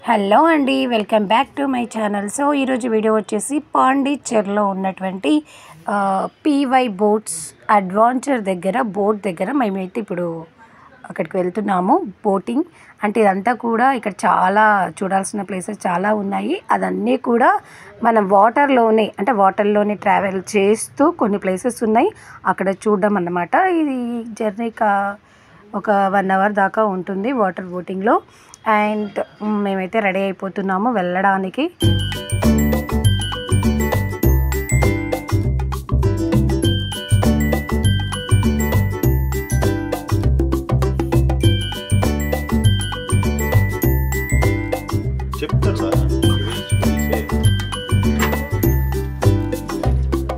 Hello అండి, welcome back to my channel. So ఈరోజు video వచ్చేసి పాండిచ్చేరిలో ఉన్నటువంటి పీవై బోట్స్ అడ్వెంచర్ దగ్గర బోట్ దగ్గర మేమైతే ఇప్పుడు అక్కడికి వెళ్తున్నాము. బోటింగ్ అంటే ఇదంతా కూడా ఇక్కడ చాలా చూడాల్సిన ప్లేసెస్ చాలా ఉన్నాయి. అదన్నీ కూడా మనం వాటర్లోనే ట్రావెల్ చేస్తూ కొన్ని ప్లేసెస్ ఉన్నాయి అక్కడ చూడడం అన్నమాట. ఇది జర్నీ ఒక 1 అవర్ దాకా ఉంటుంది వాటర్ బోటింగ్లో. అండ్ మేమైతే రెడీ అయిపోతున్నాము వెళ్ళడానికి.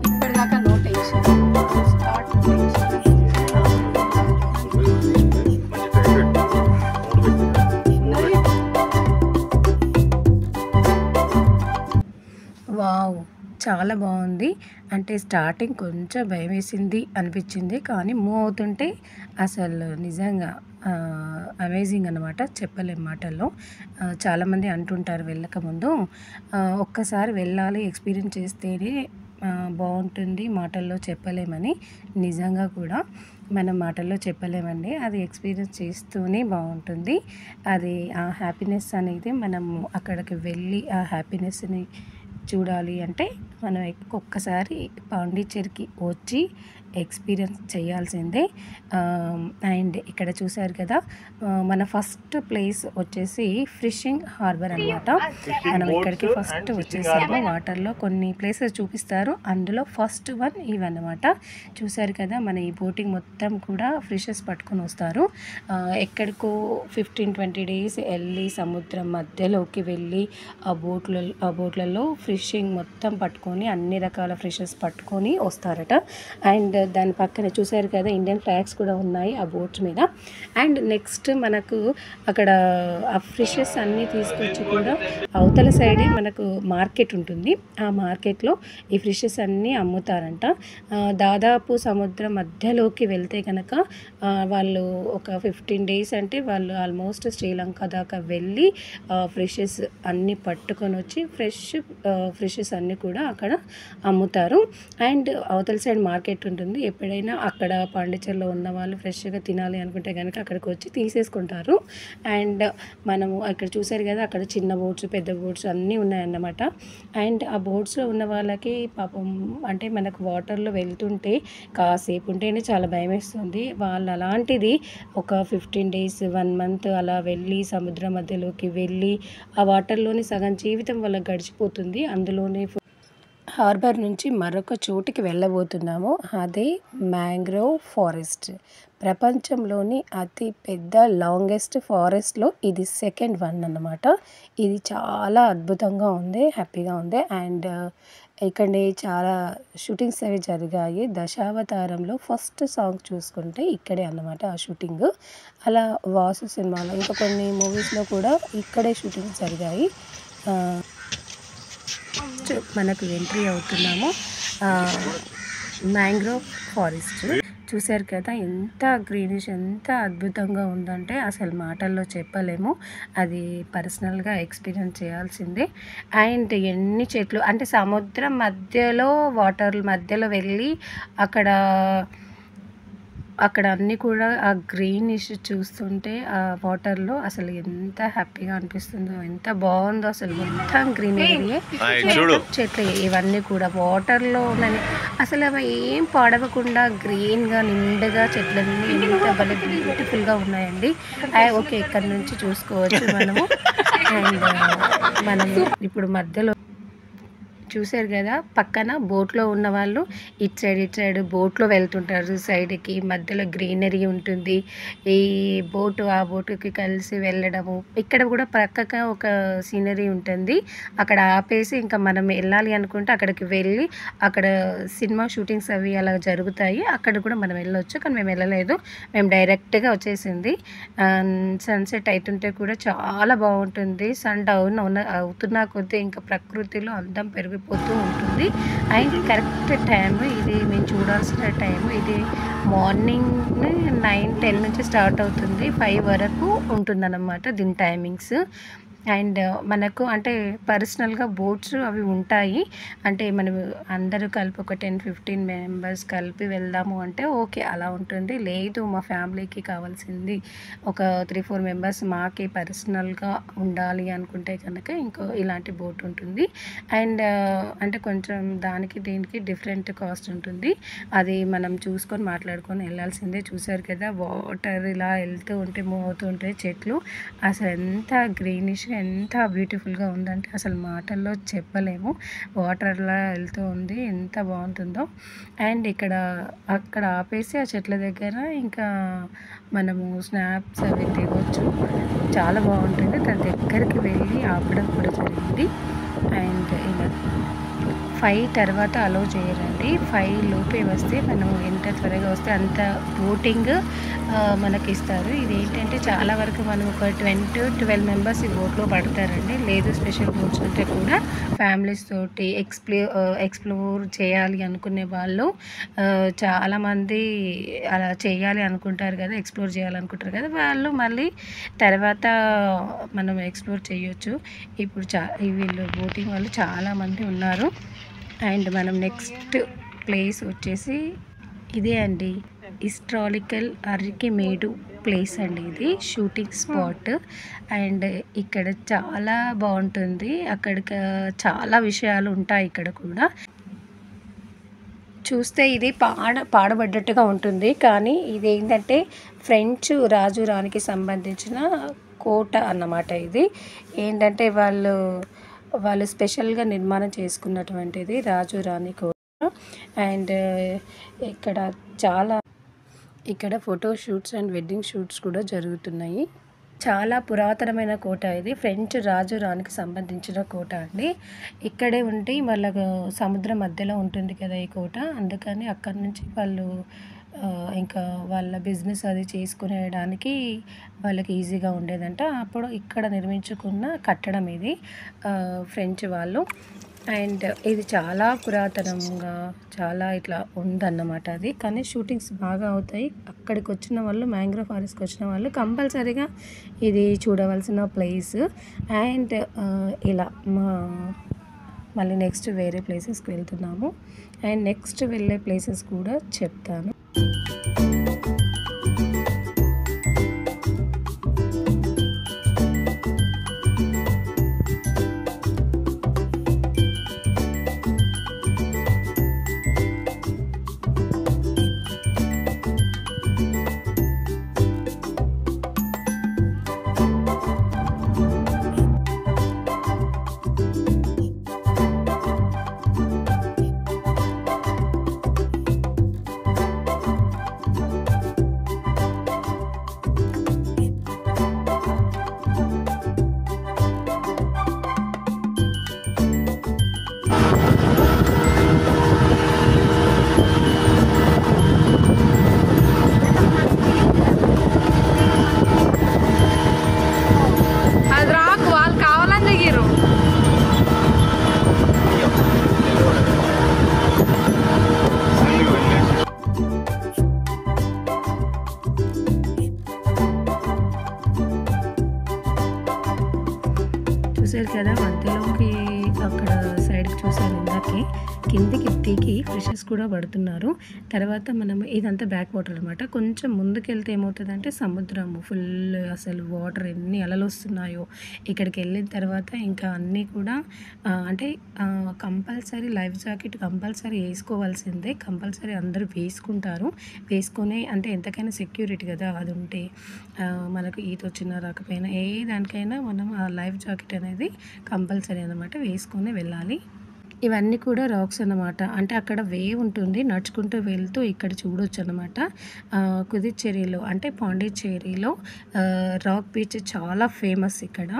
ఇప్పటిదాకా నోట్ వేసాను. వావ్, చాలా బాగుంది. అంటే స్టార్టింగ్ కొంచెం భయం వేసింది అనిపించింది, కానీ మూవ్ అవుతుంటే అసలు నిజంగా అమేజింగ్ అనమాట, చెప్పలేం మాటల్లో. చాలామంది అంటుంటారు వెళ్ళకముందు ఒక్కసారి వెళ్ళాలి, ఎక్స్పీరియన్స్ చేస్తేనే బాగుంటుంది, మాటల్లో చెప్పలేమని. నిజంగా కూడా మనం మాటల్లో చెప్పలేమండి, అది ఎక్స్పీరియన్స్ చేస్తూనే బాగుంటుంది. అది ఆ హ్యాపీనెస్ అనేది మనం అక్కడికి వెళ్ళి ఆ హ్యాపీనెస్ని చూడాలి అంటే మనం ఒక్కసారి పాండిచ్చేరికి వచ్చి ఎక్స్పీరియన్స్ చేయాల్సిందే. అండ్ ఇక్కడ చూసారు కదా, మన ఫస్ట్ ప్లేస్ వచ్చేసి ఫిషింగ్ హార్బర్ అనమాట. మనం ఇక్కడికి ఫస్ట్ వచ్చేసాము. వాటర్లో కొన్ని ప్లేసెస్ చూపిస్తారు, అందులో ఫస్ట్ వన్ ఇవన్నమాట. చూసారు కదా, మన ఈ బోటింగ్ మొత్తం కూడా ఫిషెస్ పట్టుకొని వస్తారు. ఎక్కడికో 15-20 డేస్ వెళ్ళి సముద్రం మధ్యలోకి వెళ్ళి ఆ బోట్లలో ఫిషింగ్ మొత్తం పట్టుకొని అన్ని రకాల ఫిషెస్ పట్టుకొని వస్తారట. అండ్ దాని పక్కన చూసారు కదా, ఇండియన్ ఫ్లాగ్స్ కూడా ఉన్నాయి ఆ బోట్స్ మీద. అండ్ నెక్స్ట్ మనకు అక్కడ ఆ ఫిషెస్ అన్నీ తీసుకొచ్చి కూడా అవతల సైడే మనకు మార్కెట్ ఉంటుంది. ఆ మార్కెట్లో ఈ ఫిషెస్ అన్నీ అమ్ముతారంట. దాదాపు సముద్రం మధ్యలోకి వెళ్తే కనుక వాళ్ళు ఒక 15 డేస్ అంటే వాళ్ళు ఆల్మోస్ట్ శ్రీలంక దాకా వెళ్ళి ఫిషెస్ అన్నీ పట్టుకొని వచ్చి ఫ్రెష్ ఫిషెస్ అన్నీ కూడా అక్కడ అమ్ముతారు. అండ్ అవతల సైడ్ మార్కెట్ ఉంటుంది. ఎప్పుడైనా అక్కడ పాండిచ్చేరిలో ఉన్న వాళ్ళు ఫ్రెష్గా తినాలి అనుకుంటే కనుక అక్కడికి వచ్చి తీసేసుకుంటారు. అండ్ మనము అక్కడ చూసారు కదా, అక్కడ చిన్న బోట్స్ పెద్ద బోట్స్ అన్నీ ఉన్నాయన్నమాట. అండ్ ఆ బోట్స్లో ఉన్న వాళ్ళకి పాపం అంటే మనకు వాటర్లో వెళ్తుంటే కాసేపు ఉంటేనే చాలా భయం వేస్తుంది. వాళ్ళు అలాంటిది ఒక 15 డేస్ 1 మంత్ అలా వెళ్ళి సముద్రం మధ్యలోకి వెళ్ళి ఆ వాటర్లోని సగం జీవితం వాళ్ళకి గడిచిపోతుంది. అందులోనే హార్బర్ నుంచి మరొక చోటుకి వెళ్ళబోతున్నాము. అదే మ్యాంగ్రోవ్ ఫారెస్ట్. ప్రపంచంలోని అతి పెద్ద లాంగెస్ట్ ఫారెస్ట్లో ఇది సెకండ్ వన్ అన్నమాట. ఇది చాలా అద్భుతంగా ఉంది, హ్యాపీగా ఉంది. అండ్ ఇక్కడ చాలా షూటింగ్స్ అవి జరిగాయి. దశావతారంలో ఫస్ట్ సాంగ్ చూసుకుంటే ఇక్కడే అన్నమాట ఆ షూటింగ్. అలా వాసు సినిమాలో ఇంకా కొన్ని మూవీస్లో కూడా ఇక్కడే షూటింగ్స్ జరిగాయి. మనకు ఎంట్రీ అవుతున్నాము మ్యాంగ్రోవ్ ఫారెస్ట్. చూసారు కదా, ఎంత గ్రీనిష్, ఎంత అద్భుతంగా ఉందంటే అసలు మాటల్లో చెప్పలేము. అది పర్సనల్గా ఎక్స్పీరియన్స్ చేయాల్సిందే. అండ్ ఎన్ని చెట్లు అంటే సముద్రం మధ్యలో వాటర్ మధ్యలో వెళ్ళి అక్కడ అన్నీ కూడా ఆ గ్రీనిష్ చూస్తుంటే ఆ వాటర్లో అసలు ఎంత హ్యాపీగా అనిపిస్తుందో, ఎంత బాగుందో. అసలు మొత్తం గ్రీనరీ చెట్లు ఇవన్నీ కూడా వాటర్లో ఉన్నాయి. అసలు అవి ఏం పాడవకుండా గ్రీన్గా నిండుగా చెట్లన్నీ ఎంత భలే బ్యూటిఫుల్గా ఉన్నాయండి. ఓకే, ఇక్కడ నుంచి చూసుకోవచ్చు మనము. అండ్ మనము ఇప్పుడు మధ్యలో చూసారు కదా, పక్కన బోట్లో ఉన్న వాళ్ళు ఇటు సైడ్ బోట్లో వెళ్తుంటారు. సైడ్కి మధ్యలో గ్రీనరీ ఉంటుంది. ఈ బోటు ఆ బోటుకి కలిసి వెళ్ళడము. ఇక్కడ కూడా పక్కగా ఒక సీనరీ ఉంటుంది. అక్కడ ఆపేసి ఇంకా మనం వెళ్ళాలి అనుకుంటే అక్కడికి వెళ్ళి అక్కడ సినిమా షూటింగ్స్ అవి అలా జరుగుతాయి. అక్కడ కూడా మనం వెళ్ళొచ్చు, కానీ మేము వెళ్ళలేదు. మేము డైరెక్ట్గా వచ్చేసింది. సన్సెట్ అవుతుంటే కూడా చాలా బాగుంటుంది. సన్ డౌన్ అవుతున్నా కొద్దీ ఇంకా ప్రకృతిలో అందం పెరిగి పోతూ ఉంటుంది. అండ్ కరెక్ట్ టైం ఇది మేము చూడాల్సిన టైం ఇది మార్నింగ్ 9-10 నుంచి స్టార్ట్ అవుతుంది, 5 వరకు ఉంటుందన్నమాట దీని టైమింగ్స్. అండ్ మనకు అంటే పర్సనల్‌గా బోట్స్ అవి ఉంటాయి. అంటే మనం అందరూ కలిపి ఒక 10, 15 మెంబర్స్ కలిపి వెళ్దాము అంటే ఓకే. అలా ఉంటుంది. లేదు మా ఫ్యామిలీకి కావాల్సింది ఒక 3, 4 మెంబర్స్ మాకే పర్సనల్‌గా ఉండాలి అనుకుంటే కనుక ఇంకో ఇలాంటి బోట్ ఉంటుంది. అండ్ అంటే కొంచెం దానికి దీనికి డిఫరెంట్ కాస్ట్ ఉంటుంది. అది మనం చూసుకొని మాట్లాడుకొని వెళ్ళాల్సిందే. చూసారు కదా వాటర్ ఇలా వెళ్తూ ఉంటే మూవ్ అవుతూ ఉంటాయి చెట్లు. అసలు ఎంత గ్రీనిష్‌గా ఎంత బ్యూటిఫుల్‌గా ఉందంటే అసలు మాటల్లో చెప్పలేము. వాటర్ అలా వెళ్తూ ఉంది. ఎంత బాగుంటుందో. అండ్ అక్కడ ఆపేసి ఆ చెట్ల దగ్గర ఇంకా మనము స్నాప్స్ అవి దిగొచ్చు. చాలా బాగుంటుంది. దాని దగ్గరికి వెళ్ళి ఆపడం కూడా జరిగింది. అండ్ ఇలా 5 తర్వాత అలో చేయరండి. 5 లోపే వస్తే మనం ఎంత త్వరగా వస్తే అంత బోటింగ్ మనకిస్తారు. ఇదేంటంటే చాలా వరకు మనం ఒక 10-12 మెంబర్స్ ఈ బోట్‌లో పడతారండి. లేదు స్పెషల్ బోట్స్ ఉంటే కూడా ఫ్యామిలీస్ తోటి ఎక్స్‌ప్లోర్ చేయాలి అనుకునే వాళ్ళు చాలామంది అలా చేయాలి అనుకుంటారు కదా! ఎక్స్‌ప్లోర్ చేయాలనుకుంటారు కదా! వాళ్ళు మళ్ళీ తర్వాత మనం ఎక్స్‌ప్లోర్ చేయొచ్చు. ఇప్పుడు వీళ్ళు బోటింగ్ వాళ్ళు చాలామంది ఉన్నారు. అండ్ మనం నెక్స్ట్ ప్లేస్ వచ్చేసి ఇదే అండి. హిస్టారికల్ అరికెమేడు ప్లేస్ అండి ఇది. Shooting spot. అండ్ ఇక్కడ చాలా బాగుంటుంది. అక్కడికి చాలా విషయాలు ఉంటాయి ఇక్కడ కూడా. చూస్తే ఇది పాడబడ్డట్టుగా ఉంటుంది. కానీ ఇదేంటంటే ఫ్రెంచ్ రాజు రాణికి సంబంధించిన కోట అన్నమాట ఇది. ఏంటంటే వాళ్ళు స్పెషల్‌గా నిర్మాణం చేసుకున్నటువంటిది రాజు రాణి కోట. అండ్ ఇక్కడ photo shoots and wedding shoots కూడా జరుగుతున్నాయి. చాలా పురాతనమైన కోట ఇది. ఫ్రెంచ్ రాజు రాణికి సంబంధించిన కోట అండి. ఇక్కడే ఉండి సముద్రం మధ్యలో ఉంటుంది కదా ఈ కోట. అందుకని అక్కడి నుంచి వాళ్ళు ఇంకా వాళ్ళ బిజినెస్ అది చేసుకునేయడానికి వాళ్ళకి ఈజీగా ఉండేదంట. అప్పుడు ఇక్కడ నిర్మించుకున్న కట్టడం ఇది ఫ్రెంచ్ వాళ్ళు. అండ్ ఇది చాలా పురాతనంగా చాలా ఇట్లా ఉందన్నమాట అది. కానీ షూటింగ్స్ బాగా అవుతాయి. అక్కడికి వచ్చిన వాళ్ళు మ్యాంగ్రోవ్ ఫారెస్ట్‌కి వచ్చిన వాళ్ళు కంపల్సరీగా ఇది చూడవలసిన ప్లేస్. అండ్ ఇలా మళ్ళీ నెక్స్ట్ వేరే ప్లేసెస్కి వెళ్తున్నాము. అండ్ నెక్స్ట్ వెళ్ళే ప్లేసెస్ కూడా చెప్తాను. చూసారు కదా మధ్యలోకి అక్కడ సైడ్కి చూసారు ఇందాకే కిందికి దిగి ఫ్రెషర్స్ కూడా పడుతున్నారు. తర్వాత మనం ఇదంతా బ్యాక్ వాటర్ అనమాట. కొంచెం ముందుకెళ్తే ఏమవుతుందంటే సముద్రము ఫుల్ అసలు వాటర్ ఎన్ని అలలు వస్తున్నాయో. ఇక్కడికి వెళ్ళిన తర్వాత ఇంకా అన్నీ కూడా అంటే కంపల్సరీ లైఫ్ జాకెట్ కంపల్సరీ వేసుకోవాల్సిందే. కంపల్సరీ అందరూ వేసుకుంటారు. వేసుకొని అంటే ఎంతకైనా సెక్యూరిటీ కదా అది ఉంటే. మనకు ఈత వచ్చినా రాకపోయినా ఏ దానికైనా మనం ఆ లైఫ్ జాకెట్ అనేది కంపల్సరీ అనమాట వేసుకొని వెళ్ళాలి. ఇవన్నీ కూడా రాక్స్ అన్నమాట. అంటే అక్కడ వేవ్ ఉంటుంది. నడుచుకుంటూ వెళ్తూ ఇక్కడ చూడొచ్చు అనమాట. పుదుచ్చేరిలో అంటే పాండిచ్చేరిలో రాక్ బీచ్ చాలా ఫేమస్ ఇక్కడ.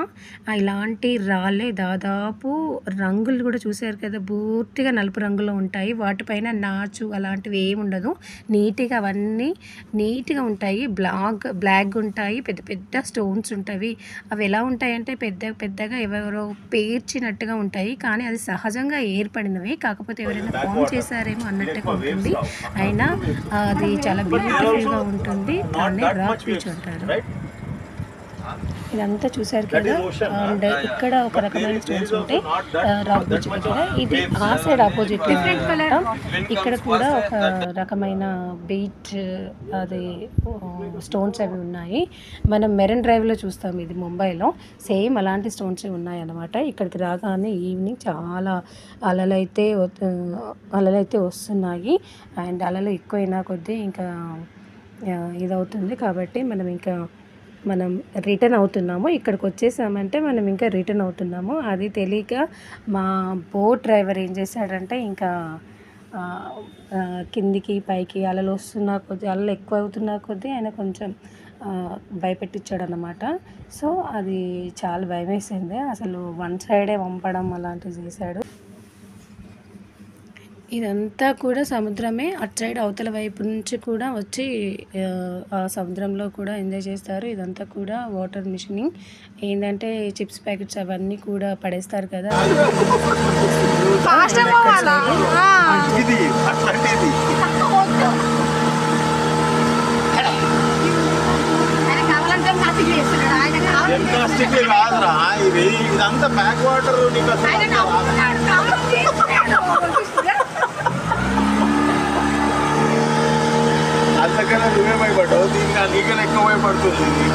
ఇలాంటి రాళ్ళే దాదాపు రంగులు కూడా చూసారు కదా పూర్తిగా నలుపు రంగులో ఉంటాయి. వాటిపైన నాచు అలాంటివి ఏమి ఉండదు. నీట్గా అవన్నీ నీట్గా ఉంటాయి. బ్లాక్ ఉంటాయి. పెద్ద పెద్ద స్టోన్స్ ఉంటాయి. అవి ఎలా ఉంటాయంటే పెద్దగా ఎవరో పేర్చినట్టుగా ఉంటాయి. కానీ అది సహజంగా ఏర్పడినవి. కాకపోతే ఎవరైనా ఫామ్ చేశారేమో అన్నట్టుగా ఉంటుంది. అయినా అది చాలా బ్యూటిఫుల్గా ఉంటుంది. దాన్ని రాక్ బీచ్ అంటారు. ఇదంతా చూసారు కదా. అండ్ ఇక్కడ ఒక రకమైన స్టోన్స్ ఉంటాయి రాక్ బీచ్ దగ్గర. ఇది ఆ సైడ్ ఆపోజిట్ ఇక్కడ కూడా ఒక రకమైన బీచ్ అది స్టోన్స్ అవి ఉన్నాయి. మనం మెరైన్ డ్రైవ్లో చూస్తాం, ఇది ముంబైలో సేమ్ అలాంటి స్టోన్స్ ఉన్నాయి అన్నమాట. ఇక్కడికి రాగానే ఈవినింగ్ చాలా అలలైతే వస్తున్నాయి. అండ్ అలలు ఎక్కువైనా కొద్దీ ఇంకా ఇదవుతుంది కాబట్టి మనం రిటర్న్ అవుతున్నాము. ఇక్కడికి వచ్చేసామంటే మనం ఇంకా రిటర్న్ అవుతున్నాము. అది తెలియక మా బోట్ డ్రైవర్ ఏం చేశాడంటే ఇంకా కిందికి పైకి అలలు వస్తున్నా కొద్దీ, అలలు ఎక్కువ అవుతున్నా కొద్దీ ఆయన కొంచెం భయపెట్టించాడు అన్నమాట. సో అది చాలా భయం వేసింది. అసలు వన్ సైడే పంపడం అలాంటివి చేశాడు. ఇదంతా కూడా సముద్రమే. అటు సైడ్ అవతల వైపు నుంచి కూడా వచ్చి ఆ సముద్రంలో కూడా ఎంజాయ్ చేస్తారు. ఇదంతా కూడా వాటర్ మిషనింగ్ ఏంటంటే చిప్స్ ప్యాకెట్స్ అవన్నీ కూడా పడేస్తారు కదా. అంతకన్నా నువ్వే భయపడ్డావు, దీనికి నీకన్నా ఎక్కువ భయపడుతుంది.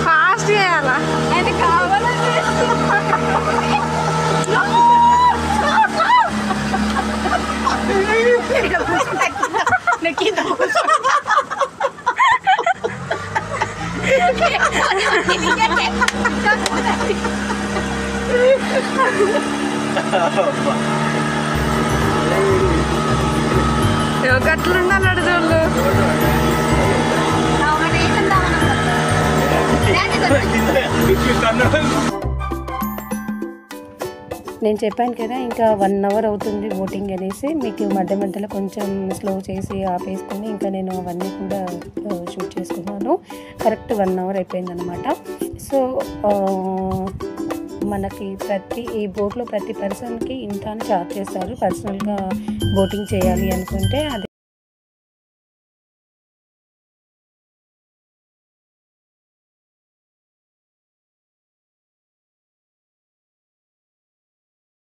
ఫాస్ట్ చేయాలా ఆయన కావాలంటే గట్లుండాలి అడుగులు. నేను చెప్పాను కదా ఇంకా 1 అవర్ అవుతుంది బోటింగ్ అనేసి. మీకు మధ్య మధ్యలో కొంచెం స్లో చేసి ఆపేసుకొని ఇంకా నేను అవన్నీ కూడా షూట్ చేసుకున్నాను. కరెక్ట్ 1 అవర్ అయిపోయిందనమాట. సో మనకి ఈ బోట్లో ప్రతి పర్సన్కి ఇంత అని చార్జ్ చేస్తారు. పర్సనల్గా బోటింగ్ చేయాలి అనుకుంటే అది